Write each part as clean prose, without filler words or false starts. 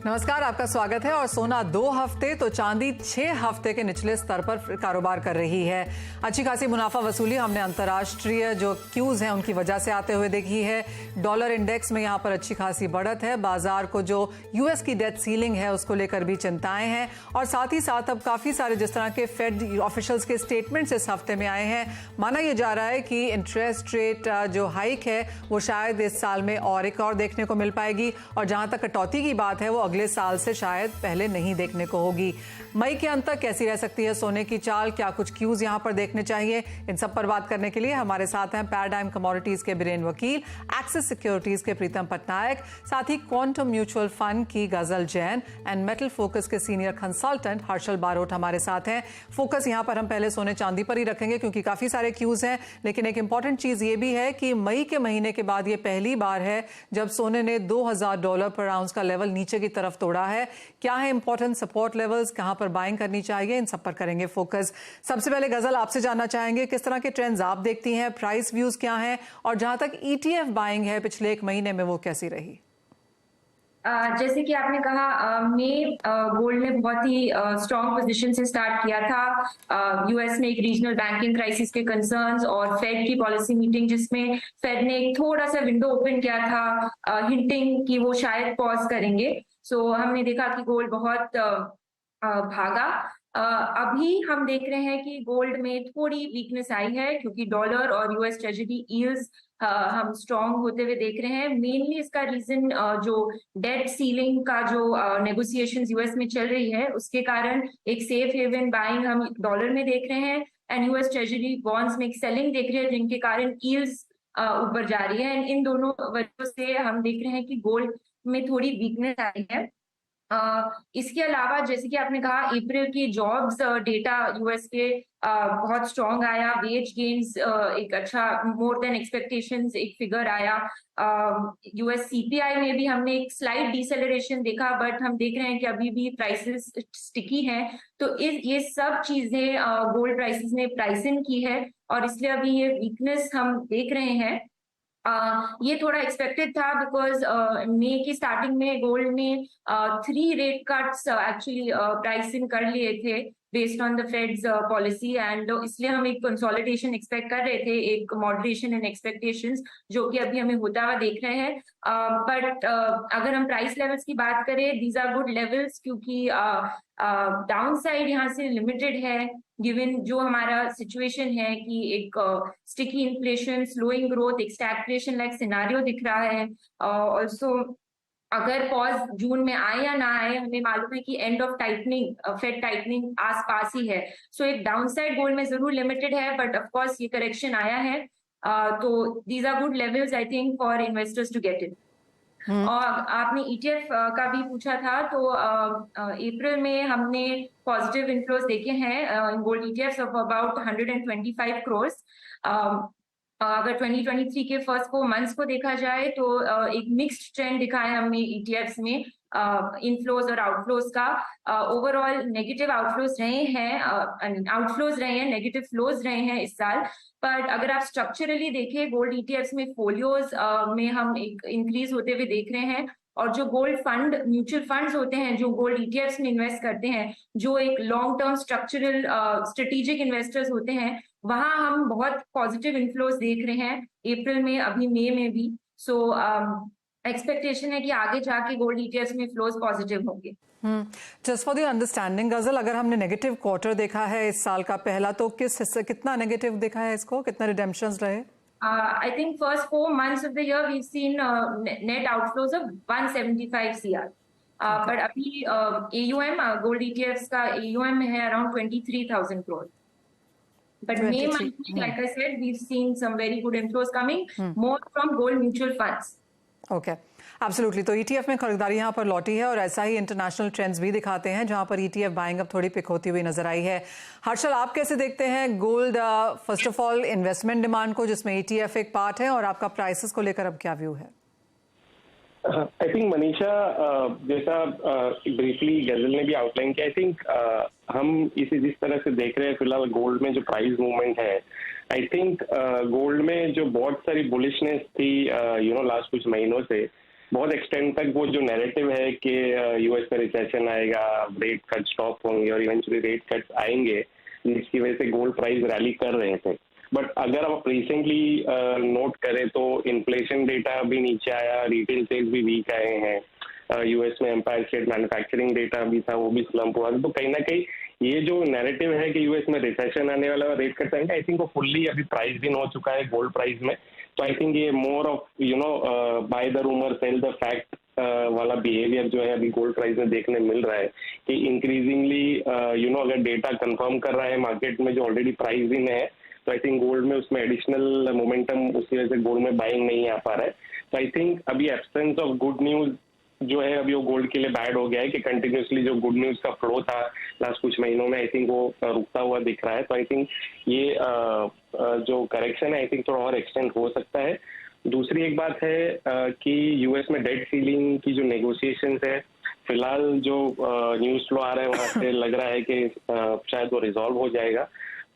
नमस्कार, आपका स्वागत है। और सोना 2 हफ्ते तो चांदी 6 हफ्ते के निचले स्तर पर कारोबार कर रही है। अच्छी खासी मुनाफा वसूली हमने अंतर्राष्ट्रीय जो क्यूज हैं उनकी वजह से आते हुए देखी है। डॉलर इंडेक्स में यहाँ पर अच्छी खासी बढ़त है। बाजार को जो यूएस की डेट सीलिंग है उसको लेकर भी चिंताएं हैं, और साथ ही साथ अब काफी सारे जिस तरह के फेड ऑफिशियल्स के स्टेटमेंट्स इस हफ्ते में आए हैं। माना यह जा रहा है कि इंटरेस्ट रेट जो हाइक है वो शायद इस साल में और एक और देखने को मिल पाएगी, और जहां तक कटौती की बात है वो अगले साल से शायद पहले नहीं देखने को होगी। मई के अंत तक कैसी रह सकती है सोने की चाल, क्या कुछ क्यूज यहां पर देखने चाहिए, इन सब पर बात करने के लिए हमारे साथ हैं पैराडाइम कमोडिटीज के बीरेन वकील, एक्सिस सिक्योरिटीज के प्रीतम पटनायक, साथ ही क्वांटम म्यूचुअल फंड की गजल जैन एंड मेटल फोकस के सीनियर कंसल्टेंट हर्षल बारोट हमारे साथ हैं। फोकस यहां पर हम पहले सोने चांदी पर ही रखेंगे क्योंकि काफी सारे क्यूज हैं, लेकिन एक इंपॉर्टेंट चीज ये भी है कि मई के महीने के बाद ये पहली बार है जब सोने ने $2000 पर आउंस का लेवल नीचे की तरफ तोड़ा है। क्या है इंपॉर्टेंट सपोर्ट लेवल्स, कहां पर बाइंग करनी चाहिए, इन सब पर करेंगे फोकस। सबसे पहले गजल आपसे जानना चाहेंगे किस तरह के ट्रेंड्स आप देखती हैं, प्राइस व्यूज क्या हैं, और जहां तक ईटीएफ बाइंग है पिछले 1 महीने में वो कैसी रही? जैसे कि आपने कहा, मई गोल्ड ने बहुत ही स्ट्रॉन्ग पोजीशन से स्टार्ट किया था। यूएस में एक रीजनल बैंकिंग क्राइसिस के कंसर्न्स और फेड की पॉलिसी मीटिंग जिसमें फेड ने एक थोड़ा सा विंडो ओपन किया था, हिंटिंग कि वो शायद पॉज करेंगे। सो हमने देखा कि गोल्ड बहुत भागा। अभी हम देख रहे हैं कि गोल्ड में थोड़ी वीकनेस आई है क्योंकि डॉलर और यूएस ट्रेजरी यील्ड्स हम स्ट्रॉन्ग होते हुए देख रहे हैं। मेनली इसका रीजन जो डेट सीलिंग का जो नेगोशिएशंस यूएस में चल रही है उसके कारण एक सेफ हेवन बाइंग हम डॉलर में देख रहे हैं, एंड यूएस ट्रेजरी बॉन्ड्स में एक सेलिंग देख रहे हैं जिनके कारण यील्ड्स ऊपर जा रही है। एंड इन दोनों वजहों से हम देख रहे हैं कि गोल्ड में थोड़ी वीकनेस आई है। इसके अलावा जैसे कि आपने कहा, अप्रैल की जॉब्स डेटा यूएस के बहुत स्ट्रॉन्ग आया, वेज गेन्स एक अच्छा मोर देन एक्सपेक्टेशंस एक फिगर आया। यूएस सीपीआई में भी हमने एक स्लाइट डिसेलरेशन देखा, बट हम देख रहे हैं कि अभी भी प्राइसेस स्टिकी हैं। तो ये सब चीजें गोल्ड प्राइसेस ने प्राइस इन की है, और इसलिए अभी ये वीकनेस हम देख रहे हैं। ये थोड़ा एक्सपेक्टेड था बिकॉज मई की स्टार्टिंग में गोल्ड ने 3 rate cuts actually price in कर लिए थे based on the fades policy, and इसलिए हम एक कंसोलिडेशन एक्सपेक्ट कर रहे थे, एक मॉडरेशन इन एक्सपेक्टेशंस जो कि अभी हमें होता हुआ देख रहे हैं। बट अगर हम प्राइस लेवल्स की बात करें, दीज आर गुड लेवल्स क्योंकि डाउन साइड यहाँ से लिमिटेड है गिवन जो हमारा सिचुएशन है कि एक स्टिकी इन्फ्लेशन, स्लोइंग ग्रोथ, एक स्टैग्फ्लेशन लाइक सिनारियो दिख रहा है। ऑल्सो अगर पॉज जून में आए या ना आए, हमें मालूम है कि end of tightening, fed tightening आसपास ही है। सो एक डाउन साइड गोल्ड में जरूर लिमिटेड है, बट ऑफ कोर्स ये करेक्शन आया है। तो these are good levels I think for investors to get in. और आपने ईटीएफ का भी पूछा था, तो अप्रैल में हमने पॉजिटिव इनफ्लोज देखे हैं in gold ETFs of about 125 crore. अगर 2023 के फर्स्ट 4 मंथ्स को देखा जाए तो एक मिक्स्ड ट्रेंड दिखा है हमने ईटीएफ्स में इनफ्लोज और आउटफ्लोज का। ओवरऑल नेगेटिव आउटफ्लोज रहे हैं, आउटफ्लोज रहे हैं, नेगेटिव फ्लोज रहे हैं इस साल। पर अगर आप स्ट्रक्चरली देखें गोल्ड ईटीएफ्स में फोलियोज में हम एक इंक्रीज होते हुए देख रहे हैं, और जो गोल्ड फंड म्यूचुअल फंड्स होते हैं जो गोल्ड ईटीएफ्स में इन्वेस्ट करते हैं, जो एक long term structural strategic investors होते हैं, वहां हम बहुत पॉजिटिव इन्फ्लोज देख रहे हैं अप्रैल में, अभी मई में भी। सो एक्सपेक्टेशन है कि आगे जाके गोल्ड ईटीएफ्स में फ्लोज पॉजिटिव होंगे। जस्ट फॉर द अंडरस्टैंडिंग गजल, अगर हमने नेगेटिव क्वार्टर देखा है इस साल का पहला, तो किस हिस्से कितना नेगेटिव देखा है इसको, कितना रिडेम्पशंस रहे? I think first 4 months of the year we've seen net outflows of 175 CR. But अभी AUM gold ETFs का AUM है around 23,000 crore. But May month, like I said, we've seen some very good inflows coming, more from gold mutual funds. Okay, absolutely. तो ETF में खरीदारी यहाँ पर लौटी है, और ऐसा ही इंटरनेशनल ट्रेंड्स भी दिखाते हैं जहाँ पर ईटीएफ बाइंग अब थोड़ी पिक होती हुई नजर आई है। हर्षल, आप कैसे देखते हैं gold, first of all investment demand को जिसमें ईटीएफ एक पार्ट है, और आपका प्राइसेस को लेकर अब क्या व्यू है? आई थिंक मनीषा, जैसा ब्रीफली गजल ने भी आउटलाइन किया, आई थिंक हम इसे जिस तरह से देख रहे हैं फिलहाल गोल्ड में जो प्राइस मूवमेंट है, आई थिंक गोल्ड में जो बहुत सारी बुलिशनेस थी लास्ट कुछ महीनों से, बहुत एक्सटेंड तक वो जो नैरेटिव है कि यूएस में रिसेशन आएगा, रेट कट स्टॉप होंगे और इवेंचुअली रेट कट्स आएंगे, जिसकी वजह से गोल्ड प्राइस रैली कर रहे थे। बट अगर आप रिसेंटली नोट करें तो इन्फ्लेशन डेटा भी नीचे आया, रिटेल सेल्स भी वीक आए हैं, यूएस में एम्पायर स्टेट मैन्युफैक्चरिंग डेटा भी था, वो भी स्लम्प हुआ। तो कहीं ना कहीं ये जो नैरेटिव है कि यूएस में रिसेशन आने वाला, रेट कट आएंगे, आई थिंक वो फुल्ली अभी प्राइस इन हो चुका है गोल्ड प्राइस में। तो आई थिंक ये more of by the rumour cell the fact वाला बिहेवियर जो है अभी गोल्ड प्राइस में देखने मिल रहा है कि इंक्रीजिंगली अगर डेटा कंफर्म कर रहा है मार्केट में जो ऑलरेडी प्राइस इन है, तो आई थिंक गोल्ड में उसमें एडिशनल मोमेंटम उसकी वजह से गोल्ड में बाइंग नहीं आ पा रहा है। तो आई थिंक अभी एब्सेंस ऑफ गुड न्यूज जो है अभी वो गोल्ड के लिए बैड हो गया है कि कंटिन्यूसली जो गुड न्यूज का फ्लो था लास्ट कुछ महीनों में, आई थिंक वो रुकता हुआ दिख रहा है। तो आई थिंक ये जो करेक्शन है आई थिंक थोड़ा और एक्सटेंड हो सकता है। दूसरी एक बात है कि यूएस में डेट सीलिंग की जो नेगोशिएशंस है, फिलहाल जो न्यूज फ्लो आ रहा है वहां से लग रहा है कि शायद वो रिजॉल्व हो जाएगा।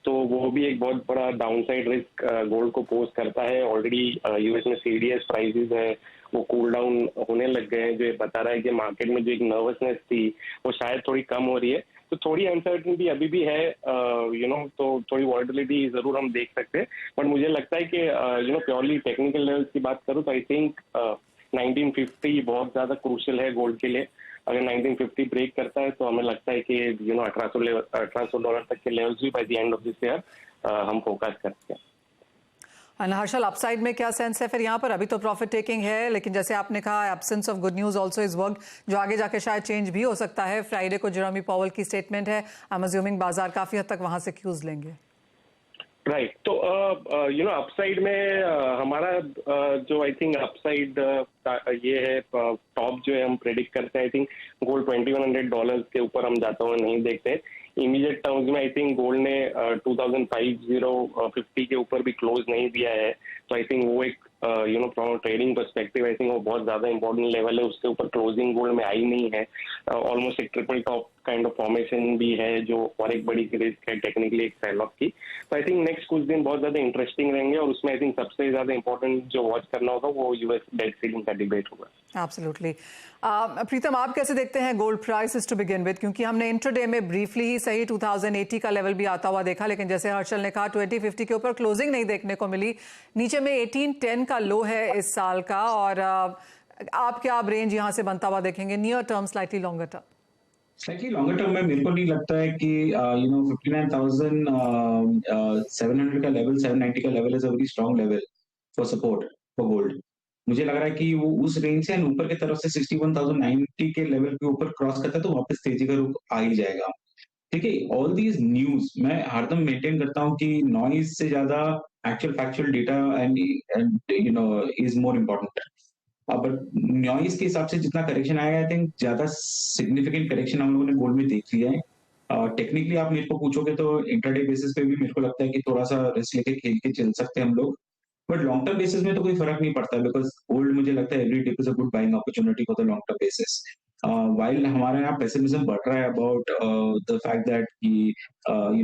तो वो भी एक बहुत बड़ा डाउनसाइड रिस्क गोल्ड को पोज करता है। ऑलरेडी यूएस में सीडीएस प्राइसेस है वो कूल डाउन होने लग गए हैं, जो ये बता रहा है कि मार्केट में जो एक नर्वसनेस थी वो शायद थोड़ी कम हो रही है। तो थोड़ी अनसर्टेनिटी अभी भी है, तो थोड़ी वॉलेटिलिटी जरूर हम देख सकते हैं। बट मुझे लगता है कि प्योरली टेक्निकल लेवल्स की बात करूँ तो आई थिंक 1950 बहुत ज्यादा क्रूशियल है गोल्ड के लिए। अगर 1950 ब्रेक करता है तो हमें लगता है कि $1800 तक के लेवल्स भी by the end of this year हम फोकस करते हैं। हर्षल, अपसाइड में क्या सेंस है फिर यहाँ पर? अभी तो प्रॉफिट टेकिंग है, लेकिन जैसे आपने कहा absence of good news also is work, जो आगे जाके शायद चेंज भी हो सकता है। फ्राइडे को जेरोमी पावेल की स्टेटमेंट है, आई एम अज्यूमिंग बाजार काफी हद तक वहां से क्यूज लेंगे। राइट। तो अपसाइड में हमारा जो आई थिंक अपसाइड ये है, टॉप जो है हम प्रेडिक्ट करते हैं, आई थिंक गोल्ड $2100 के ऊपर हम जाता हुआ नहीं देखते। इमीडिएट टर्म्स में आई थिंक गोल्ड ने 2550 के ऊपर भी क्लोज नहीं दिया है। तो आई थिंक वो एक from trading perspective I think वो बहुत ज्यादा इंपॉर्टेंट लेवल है, उसके ऊपर क्लोजिंग गोल्ड में आई नहीं है। ऑलमोस्ट एक triple top kind of formation भी है, जो और एक बड़ी रिस्क है टेक्निकली एक सेल ऑफ की। तो आई थिंक नेक्स्ट कुछ दिन बहुत ज्यादा इंटरेस्टिंग रहेंगे और उसमें आई थिंक सबसे ज्यादा इंपॉर्टेंट जो वॉच करना होगा वो यूएस डेट सीलिंग का डिबेट होगा। एब्सोल्युटली। प्रीतम, आप कैसे देखते हैं gold prices to begin with? क्योंकि हमने इंट्राडे में ब्रीफली ही सही 2080 का लेवल भी आता हुआ देखा, लेकिन जैसे हर्षल ने कहा 2050 के ऊपर क्लोजिंग नहीं देखने को मिली। नीचे में 1810 का लो है इस साल का, और आप क्या रेंज यहाँ से बनता हुआ देखेंगे near term, slightly longer term? Slightly longer term में मेरे को नहीं लगता है कि 59,700 का लेवल, 790 का level is a very strong level for support for gold. मुझे लग रहा है कि वो उस रेंज से ऊपर की तरफ से 61,090 के लेवल के ऊपर क्रॉस करता है तो वापस तेजी का रुख आ ही जाएगा। ठीक है, ऑल दीज न्यूज मैं हरदम मेंटेन करता हूँ कि नॉइज से ज्यादा actual factual data and is more important. But noise के हिसाब से जितना करेक्शन आएगा, आई थिंक ज्यादा सिग्निफिकेंट करेक्शन हम लोगों ने गोल्ड में देख लिया है। टेक्निकली आप मेरे को पूछोगे तो इंट्राडे बेसिस पे भी मेरे को लगता है कि थोड़ा सा रिस्क लेके खेल के चल सकते हैं हम लोग। बट लॉन्ग टर्म बेसिस में तो कोई फर्क नहीं पड़ता, बिकॉज गोल्ड मुझे लगता है every day is a good buying opportunity for the long term basis. While हमारे यहाँ पेसिमिज्म बढ़ रहा है about the fact that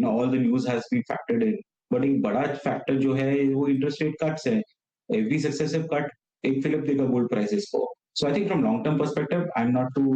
all the news has been factored in, but एक बड़ा फैक्टर जो है वो इंटरेस्ट रेट कट्स है। एवरी सक्सेसिव कट एक फिलिप देगा गोल्ड प्राइसेस को। So I think from long term perspective, I'm not too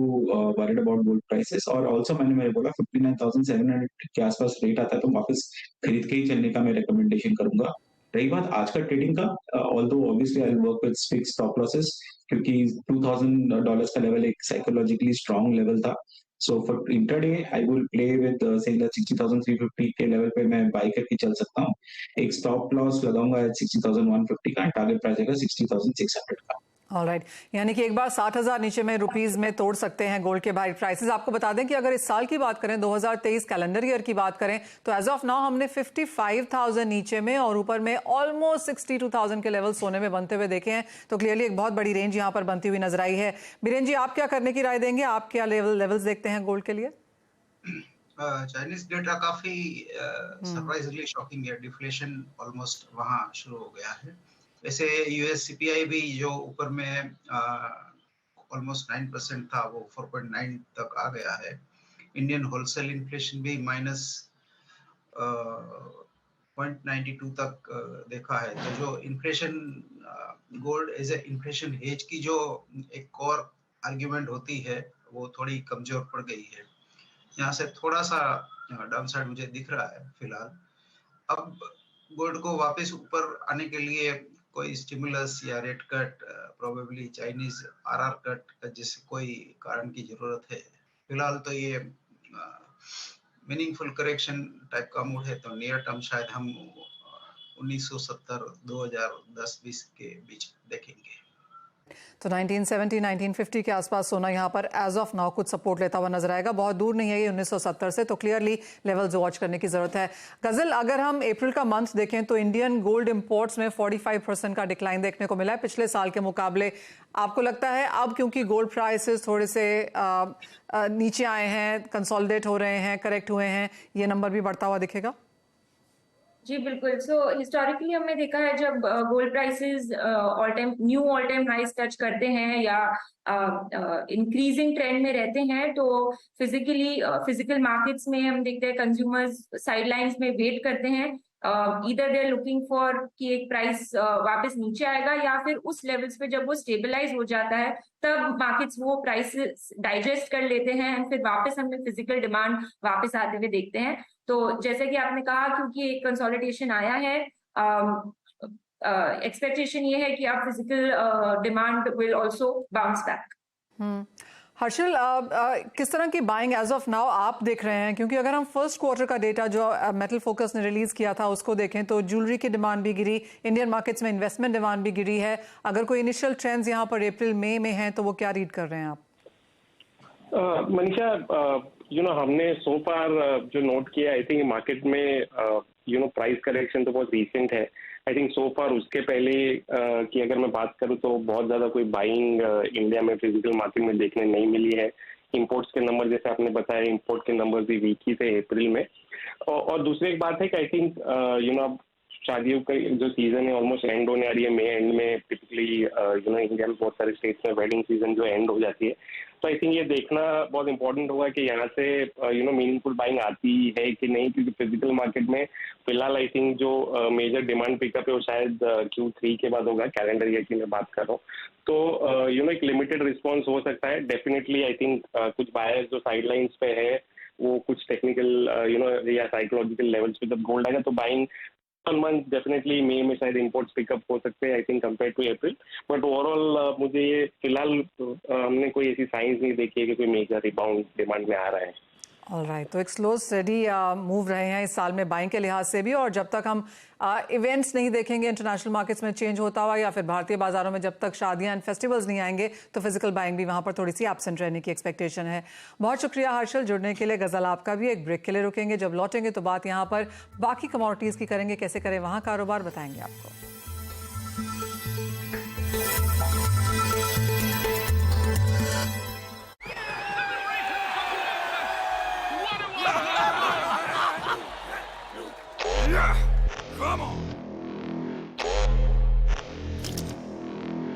worried about gold prices. और also मैंने बोला 59,700 के आसपास रेट आता है तो वापस खरीद के ही चलने का मैं रिकमेंडेशन करूंगा। रही बात आज का ट्रेडिंग का, although obviously I will work with fixed stop losses, क्योंकि $2,000 का लेवल एक साइकोलॉजिकली स्ट्रॉन्ग लेवल था। So for intraday I will play with 60,350 के लेवल पे मैं बाय करके चल सकता हूँ। एक स्टॉप लॉस लगाऊंगा 60,150 का, टारगेट प्राइस है 60,600 का। ऑलराइट, यानी कि एक बार 60,000 नीचे में रुपीस में तोड़ सकते हैं गोल्ड के बाय प्राइसेस। आपको बता दें कि अगर इस साल की बात करें, 2023 कैलेंडर ईयर की बात करें, तो एज ऑफ नाउ हमने 55,000 नीचे में और ऊपर में ऑलमोस्ट 62,000 के लेवल सोने में बनते हुए देखे हैं। तो क्लियरली एक बहुत बड़ी रेंज यहाँ पर बनती हुई नजर आई है। बीरेन जी, आप क्या करने की राय देंगे? आप क्या लेवल्स देखते हैं गोल्ड के लिए? चाइनीज डेटा काफी सरप्राइजिंगली शॉकिंग है। डिफ्लेशन ऑलमोस्ट वहां शुरू हो गया है। वैसे यूएस सीपीआई भी जो ऊपर में ऑलमोस्ट 9% था वो 4.9 तक आ गया है। इंडियन होलसेल इन्फ्लेशन भी 0.92 तक देखा है। तो जो inflation gold as a inflation hedge की जो एक कोर आर्ग्यूमेंट होती है वो थोड़ी कमजोर पड़ गई है। यहाँ से थोड़ा सा डाउनसाइड मुझे दिख रहा है फिलहाल। अब गोल्ड को वापस ऊपर आने के लिए कोई स्टिमुलस या rate cut, probably Chinese RR cut जैसे कोई कारण की जरूरत है। फिलहाल तो ये मीनिंगफुल करेक्शन टाइप का मूड है, तो नियर टर्म शायद हम 1970 2010-20 के बीच देखेंगे। तो 1970 1950 के आसपास सोना यहाँ पर एज ऑफ नाउ कुछ सपोर्ट लेता हुआ नजर आएगा। बहुत दूर नहीं है ये 1970 से, तो क्लियरली लेवल्स वॉच करने की जरूरत है। गजल, अगर हम अप्रैल का मंथ देखें तो इंडियन गोल्ड इंपोर्ट्स में 45% का डिक्लाइन देखने को मिला है पिछले साल के मुकाबले। आपको लगता है अब क्योंकि गोल्ड प्राइसेस थोड़े से नीचे आए हैं, कंसोलिडेट हो रहे हैं, करेक्ट हुए हैं, ये नंबर भी बढ़ता हुआ दिखेगा? जी बिल्कुल। सो हिस्टोरिकली हमने देखा है जब gold prices all time highs touch करते हैं या इंक्रीजिंग ट्रेंड में रहते हैं, तो फिजिकल मार्केट्स में हम देखते हैं कंज्यूमर्स साइडलाइंस में वेट करते हैं। Either they are looking for कि एक प्राइस वापस नीचे आएगा, या फिर उस लेवल्स पे जब वो स्टेबलाइज हो जाता है तब मार्केट्स वो प्राइस डाइजेस्ट कर लेते हैं एंड फिर वापस हमें फिजिकल डिमांड वापस आते हुए देखते हैं। तो जैसे कि आपने कहा, क्योंकि एक कंसोलिडेशन आया है, एक्सपेक्टेशन ये है कि अब physical demand will also bounce back. Harshal, किस तरह की बाइंग एज ऑफ नाउ आप देख रहे हैं? क्योंकि अगर हम फर्स्ट क्वार्टर का डेटा जो मेटल फोकस ने रिलीज किया था उसको देखें तो ज्वेलरी की डिमांड भी गिरी, इंडियन मार्केट्स में इन्वेस्टमेंट डिमांड भी गिरी है। अगर कोई इनिशियल ट्रेंड्स यहाँ पर अप्रैल मई में हैं तो वो क्या रीड कर रहे हैं आप? मनीषा, हमने सो फार जो नोट किया, आई थिंक मार्केट में प्राइस करेक्शन तो बहुत रीसेंट है। आई थिंक सो फार उसके पहले की अगर मैं बात करूं तो बहुत ज्यादा कोई बाइंग इंडिया में फिजिकल मार्केट में देखने नहीं मिली है। इंपोर्ट्स के नंबर, जैसे आपने बताया, इंपोर्ट के नंबर भी वीक ही थे अप्रैल में। और दूसरी एक बात है कि आई थिंक अब शादियों का जो सीजन है ऑलमोस्ट एंड होने आ रही है। मई एंड में टिपिकली इंडिया में बहुत सारे स्टेट्स में वेडिंग सीजन जो एंड हो जाती है। तो आई थिंक ये देखना बहुत इंपॉर्टेंट होगा कि यहाँ से मीनिंगफुल बाइंग आती है कि नहीं, क्योंकि फिजिकल मार्केट में फिलहाल आई थिंक जो मेजर डिमांड पिकअप है वो शायद Q3 के बाद होगा, कैलेंडर ईयर की मैं बात कर रहा हूँ। तो एक लिमिटेड रिस्पॉन्स हो सकता है डेफिनेटली। आई थिंक कुछ बायर्स जो साइडलाइंस पे है वो कुछ टेक्निकल या साइकोलॉजिकल लेवल्स पे जब गोल्ड आएगा तो बाइंग मंथ डेफिनेटली मई में शायद इंपोर्ट्स पिकअप हो सकते हैं, I think compare to April. But overall मुझे ये फिलहाल हमने कोई ऐसी साइंस नहीं देखी है कि कोई मेजर रिबाउंड डिमांड में आ रहा है। ऑलराइट, तो एक स्लो स्टडी मूव रहे हैं इस साल में बाइंग के लिहाज से भी, और जब तक हम इवेंट्स नहीं देखेंगे इंटरनेशनल मार्केट्स में चेंज होता हुआ, या फिर भारतीय बाजारों में जब तक शादियां एंड फेस्टिवल्स नहीं आएंगे, तो फिजिकल बाइंग भी वहां पर थोड़ी सी एब्सेंट रहने की एक्सपेक्टेशन है। बहुत शुक्रिया हर्षल जुड़ने के लिए। गजल, आपका भी एक ब्रेक के लिए रुकेंगे, जब लौटेंगे तो बात यहाँ पर बाकी कमोडिटीज़ की करेंगे, कैसे करें वहाँ कारोबार, बताएंगे आपको।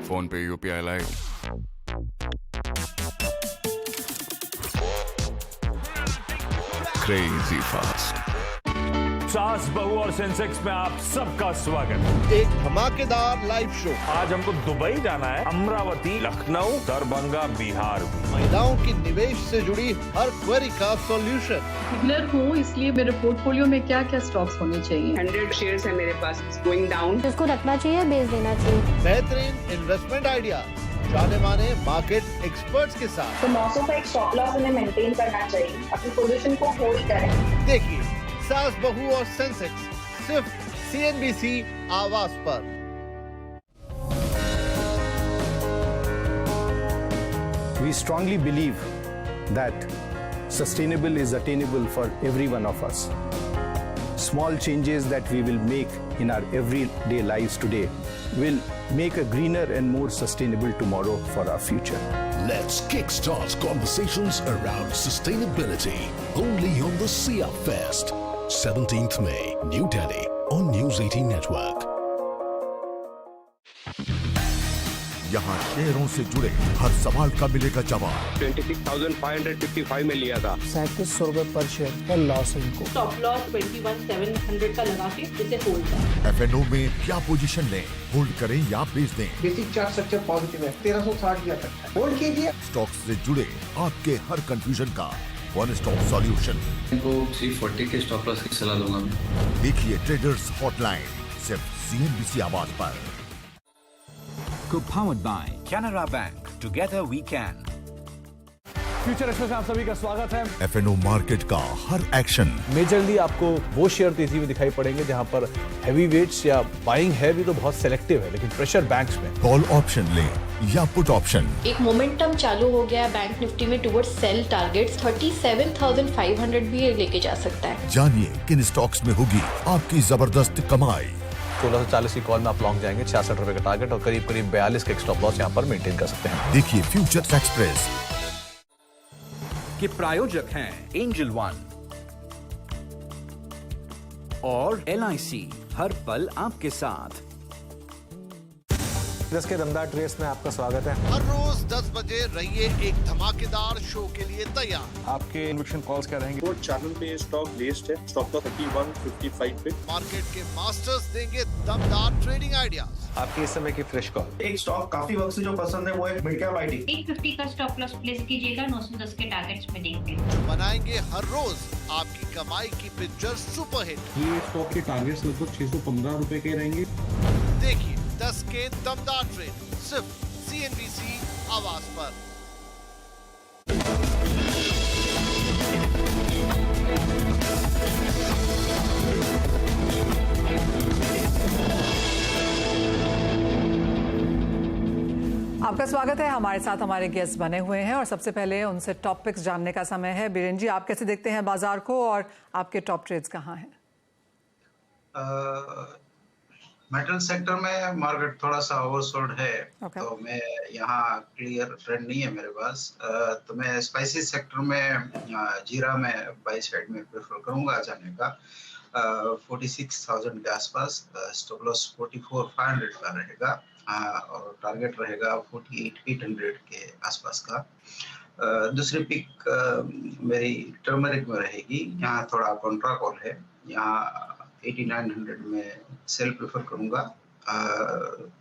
फोन पे UPI लाइट, क्रेजी फास्ट। सास, बहू और सेंसेक्स में आप सबका स्वागत। एक धमाकेदार लाइव शो। आज हमको दुबई जाना है, अमरावती, लखनऊ, दरभंगा, बिहार। महिलाओं की निवेश से जुड़ी हर क्वेरी का सॉल्यूशन। बिगनर हूँ, इसलिए मेरे पोर्टफोलियो में क्या क्या स्टॉक्स होने चाहिए। 100 शेयर्स है मेरे पास, गोइंग डाउन। इसको रखना चाहिए, बेच देना चाहिए। बेहतरीन इन्वेस्टमेंट आइडिया जाने माने मार्केट एक्सपर्ट्स के साथ। तो 900 का एक स्टॉप लॉस उन्हें मेंटेन करना चाहिए, अपनी पोजीशन को होल्ड करें। देखिए सास, बहू और सेंसेक्स सिर्फ CNBC आवाज पर। We strongly believe that sustainable is attainable for every one of us. Small changes that we will make in our everyday lives today will make a greener and more sustainable tomorrow for our future. Let's kickstart conversations around sustainability only on the SIA Fest, 17th May, New Delhi on News 18 Network. यहाँ शेयरों से जुड़े हर सवाल का मिलेगा जवाब। 26,555 में लिया था। 3700 रुपए पर शेयर का लॉस है इनको। स्टॉप लॉस 21,700 का लगा के इसे होल्ड करें। FNO में क्या पोजीशन लें, होल्ड करें या बेच दें? बेसिक चार्ट स्ट्रक्चर पॉजिटिव है, 1360 किया तक होल्ड कीजिए। स्टॉक्स से जुड़े आपके हर कंफ्यूजन का वन स्टॉप सॉल्यूशन। इनको 340 के स्टॉप लॉस की सलाह दूंगा मैं। देखिए ट्रेडर्स हॉटलाइन सिर्फ CNBC आवाज पर। Co-powered by Canara Bank. Together we can. Future express में आप सभी का स्वागत है। FNO मार्केट का हर एक्शन। मेजरली आपको वो शेयर तेजी में दिखाई पड़ेंगे जहां पर हैवी वेट्स या बाइंग है भी तो बहुत सेलेक्टिव है, लेकिन प्रेशर बैंक्स में। कॉल ऑप्शन ले या पुट ऑप्शन। एक मोमेंटम चालू हो गया बैंक निफ्टी में टुवर्ड्स सेल टारगेट्स 37,500 भी लेके जा सकता है। जानिए किन स्टॉक्स में होगी आपकी जबरदस्त कमाई। 1640 की कॉल में आप लॉन्ग जाएंगे, 66 रुपए का टारगेट और करीब 42 का स्टॉप लॉस यहाँ पर मेंटेन कर सकते हैं। देखिए फ्यूचर एक्सप्रेस के प्रायोजक हैं एंजल वन और LIC, हर पल आपके साथ। 10 के दमदार ट्रेस में आपका स्वागत है। हर रोज 10 बजे रहिए एक धमाकेदार शो के लिए तैयार। आपके इन्वेस्टमेंट कॉल्स क्या रहेंगे? वो चैनल पे स्टॉक लिस्ट है, स्टॉक का 3155 पे। मार्केट के मास्टर्स देंगे दमदार ट्रेडिंग आइडियाज। आपकी इस समय की फ्रेश कॉल। एक स्टॉक काफी वक्त से जो पसंद है वो है मिड कैप IT। 850 का स्टॉप लॉस प्लेस कीजिएगा, 910 के टारगेट्स में देखते जो बनाएंगे हर रोज आपकी कमाई की पिक्चर सुपरहिट। ये स्टॉक के टारगेट्स लगभग 615 रुपए के रहेंगे। देखिए 10 के दमदार ट्रेड सिर्फ CNBC आवाज पर। आपका स्वागत है। हमारे साथ हमारे गेस्ट बने हुए हैं और सबसे पहले उनसे टॉपिक्स जानने का समय है। बीरेन जी, आप कैसे देखते हैं बाजार को और आपके टॉप ट्रेड्स कहाँ हैं? मेटल सेक्टर में मार्केट थोड़ा सा ओवरसोल्ड है। तो मैं यहाँ क्लियर ट्रेंड नहीं है मेरे पास। तो मैं स्पाइसेस सेक्टर में जीरा में बाई साइड में प्रेफर करूँगा जाने का। 46,000 के आसपास स्टॉप लॉस 44,500 का रहेगा और टारगेट रहेगा 48,800 के आसपास का। दूसरी पिक मेरी टर्मरिक में रहेगी। यहाँ थोड़ा कॉन्ट्रा कॉल है, यहाँ 8900 में सेल प्रेफर करूंगा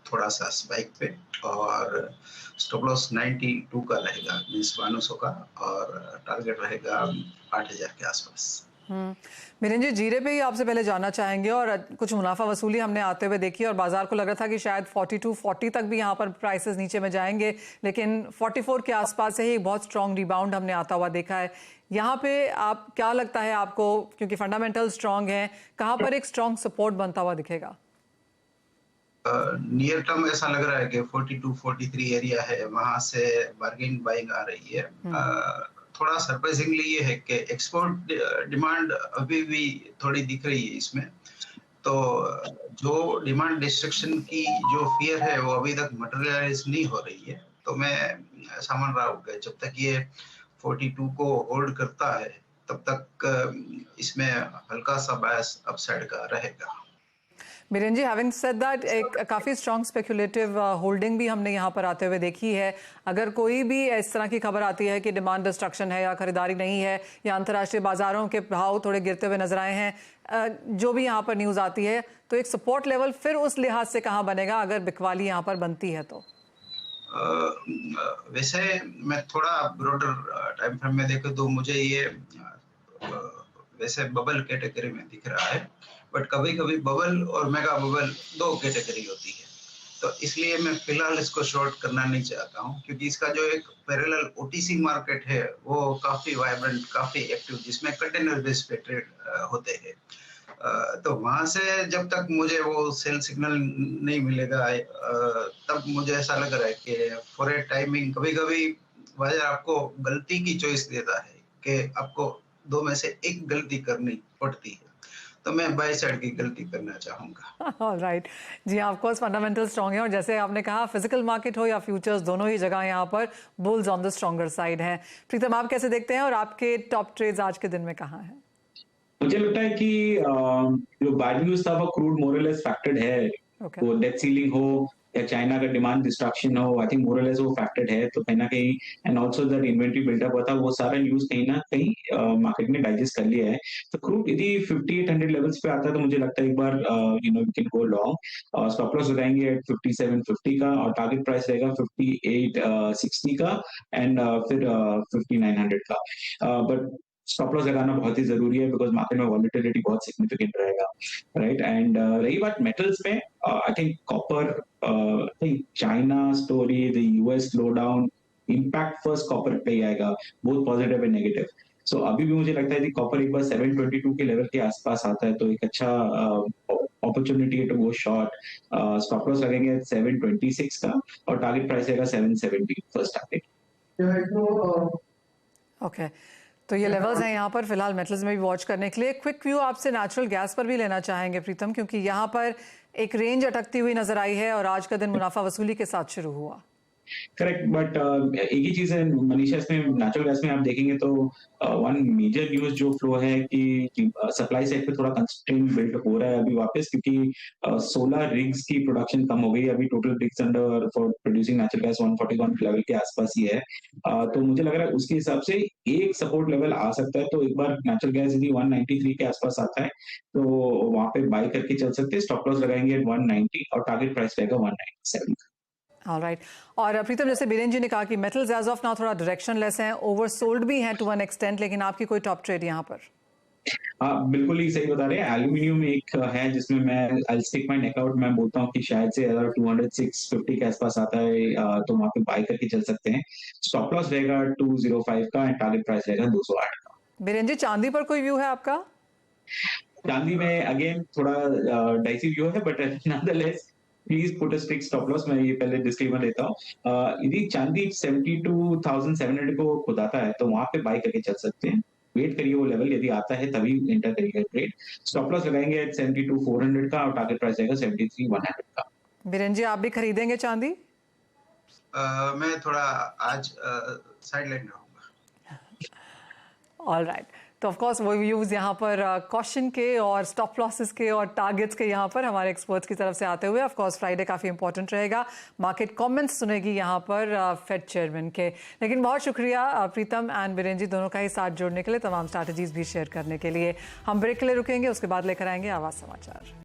थोड़ा सा स्पाइक पे, और स्टॉप लॉस 92 का रहेगा, मीन्स 1200 का, और टारगेट रहेगा 8000 के आसपास। बीरेन जी, जीरे पे ही आपसे पहले जानना चाहेंगे और कुछ मुनाफा वसूली हमने आते हुए देखी और बाजार को लग रहा था कि शायद 42-40 तक भी यहाँ पर प्राइसेस नीचे में जाएंगे, लेकिन 44 के आसपास से ही बहुत स्ट्रॉन्ग रिबाउंड हमने आता हुआ देखा है। यहाँ पे आप क्या लगता है आपको, क्योंकि फंडामेंटल स्ट्रॉन्ग है, कहाँ पर एक स्ट्रॉन्ग सपोर्ट बनता हुआ दिखेगा? नियर टर्म ऐसा लग रहा है कि 42-43 एरिया है, वहां से बार्गेन बाइंग आ रही है। थोड़ा सरप्राइजिंगली ये है कि एक्सपोर्ट डिमांड अभी भी थोड़ी दिख रही है इसमें। तो जो डिमांड डिस्ट्रक्शन की जो फियर है वो अभी तक मटेरियलाइज नहीं हो रही है। तो मैं ऐसा मान रहा हूँ कि जब तक ये 42 को होल्ड करता है तब तक इसमें हल्का सा बायस अपसाइड का रहेगा। बीरेन जी, हैविंग सेड दैट, एक काफ़ी स्ट्रॉन्ग स्पेकुलेटिव होल्डिंग भी हमने यहाँ पर आते हुए देखी है। अगर कोई भी इस तरह की खबर आती है कि डिमांड डिस्ट्रक्शन है या खरीदारी नहीं है या अंतर्राष्ट्रीय बाजारों के भाव थोड़े गिरते हुए नजर आए हैं, जो भी यहाँ पर न्यूज़ आती है, तो एक सपोर्ट लेवल फिर उस लिहाज से कहाँ बनेगा अगर बिकवाली यहाँ पर बनती है तो? वैसे मैं थोड़ा ब्रॉडर टाइम फ्रेम में देखूं तो मुझे ये वैसे बबल कैटेगरी में दिख रहा है, बट कभी कभी बबल और मेगा बबल दो कैटेगरी होती है। तो इसलिए मैं फिलहाल इसको शॉर्ट करना नहीं चाहता हूँ, क्योंकि इसका जो एक पैरेलल OTC मार्केट है वो काफी वाइब्रेंट, काफी एक्टिव, जिसमें कंटेनर बेस पे ट्रेड होते हैं। तो वहां से जब तक मुझे वो सेल सिग्नल नहीं मिलेगा तब मुझे ऐसा लग रहा है कि फॉर ए टाइमिंग कभी कभी बाजार आपको गलती की चॉइस देता है कि आपको दो में से एक गलती करनी पड़ती है। तो मैं बाय साइड की गलती करना चाहूंगा। Alright ji, of course fundamental strong है और जैसे आपने कहा फिजिकल मार्केट हो या फ्यूचर्स, दोनों ही जगह यहाँ पर bulls on the stronger side हैं। प्रीतम, आप कैसे देखते हैं और आपके टॉप ट्रेड्स आज के दिन में कहाँ हैं? मुझे लगता है कि जो बैड न्यूज था वो क्रूड मोर और लेस फैक्टर्ड है। वो डेट सीलिंग हो या चाइना का डिमांड डिस्ट्रक्शन हो, आई थिंक मोर और लेस वो फैक्टर्ड है, तो कहीं ना कहीं and also that inventory buildup हुआ था, वो सारा न्यूज कहीं ना कहीं मार्केट में डाइजेस्ट कर लिया है। तो क्रूड यदि 5800 लेवल्स पे आता है तो मुझे लगता है एक बार you know we can go long. Stop loss लगाएंगे एट 5750 का और टारगेट प्राइस रहेगा 5860 का एंड फिर 5900 का। बट स्टॉप लॉस लगाना बहुत ही जरूरी है बिकॉज मार्केट में वॉलेटिलिटी बहुत सिग्निफिकेंट रहेगा, राइट। एंड रही बात मेटल्स में, I think copper, I think China story, the US slow down, impact first copper पे ही आएगा, बोथ पॉजिटिव एंड नेगेटिव। सो अभी भी मुझे लगता है कि कॉपर एक बार 722 के लेवल के आसपास आता है तो एक अच्छा अपॉर्चुनिटी है to go short. Stop loss लगेंगे 726 का और टारगेट प्राइस रहेगा 770 फर्स्ट टारगेट। ओके, तो ये लेवल्स हैं यहाँ पर फिलहाल मेटल्स में भी वॉच करने के लिए। क्विक व्यू आपसे नेचुरल गैस पर भी लेना चाहेंगे प्रीतम, क्योंकि यहाँ पर एक रेंज अटकती हुई नजर आई है और आज का दिन मुनाफा वसूली के साथ शुरू हुआ। करेक्ट, बट एक ही चीज है मनीषा, इसमें नेचुरल गैस में आप देखेंगे तो वन मेजर न्यूज जो फ्लो है कि सप्लाई साइड पे थोड़ा कंस्ट्रेंट बिल्ड हो रहा है अभी वापस, क्योंकि 16 रिग्स की प्रोडक्शन कम हो गई। अभी total rigs under for producing natural gas 141 level के आसपास ही है। तो मुझे लग रहा है उसके हिसाब से एक सपोर्ट लेवल आ सकता है, तो एक बार नेचुरल गैस यदि 193 के आसपास आता है तो वहां पे बाय करके चल सकते हैं। स्टॉप लॉस लगाएंगे 190 और टारगेट प्राइस रहेगा 197। ऑलराइट, और प्रीतम जैसे बीरेन जी ने कहा कि मेटल्स एज ऑफ नाउ थोड़ा डायरेक्शनलेस हैं, ओवरसोल्ड भी हैं टू एन एक्सटेंट, लेकिन आपकी कोई टॉप ट्रेड यहाँ पर? हाँ, बिल्कुल ही सही बता रहे हैं। एल्यूमिनियम एक है जिसमें मैं I stick my neck out, मैं बोलता हूँ कि शायद से अगर 206.50 के आसपास आता है तो वहां पे बाय करके चल सकते हैं। स्टॉप लॉस रहेगा 205 का एंड टारगेट प्राइस रहेगा 208 का। बीरेन जी, चांदी पर कोई व्यू है आपका? चांदी में अगेन थोड़ा डाइसी व्यू है, but nonetheless please put a strict stop loss. मैं ये पहले डिस्क्लेमर देता हूँ। यदि चांदी 72,700 को खुदाता है तो वहां पे बाय करके चल सकते हैं। वेट करिए वो लेवल, यदि आता है तभी एंटर करिएगा ट्रेड। स्टॉप लॉस लगाएंगे 72,400 का और टारगेट प्राइस रहेगा 73,100 का। बीरेन जी, आप भी खरीदेंगे चांदी? मैं थोड़ा आज साइडलाइन रहूंगा। ऑलराइट, तो ऑफ कोर्स वो व्यूज यहाँ पर कॉशन के और स्टॉप लॉसेस के और टारगेट्स के यहाँ पर हमारे एक्सपर्ट्स की तरफ से आते हुए। ऑफ कोर्स फ्राइडे काफ़ी इंपॉर्टेंट रहेगा, मार्केट कमेंट्स सुनेगी यहाँ पर फेड चेयरमैन के। लेकिन बहुत शुक्रिया प्रीतम एंड बीरेन जी दोनों का ही साथ जोड़ने के लिए, तमाम स्ट्रैटेजीज भी शेयर करने के लिए। हम ब्रेक के लिए रुकेंगे, उसके बाद लेकर आएंगे आवाज़ समाचार।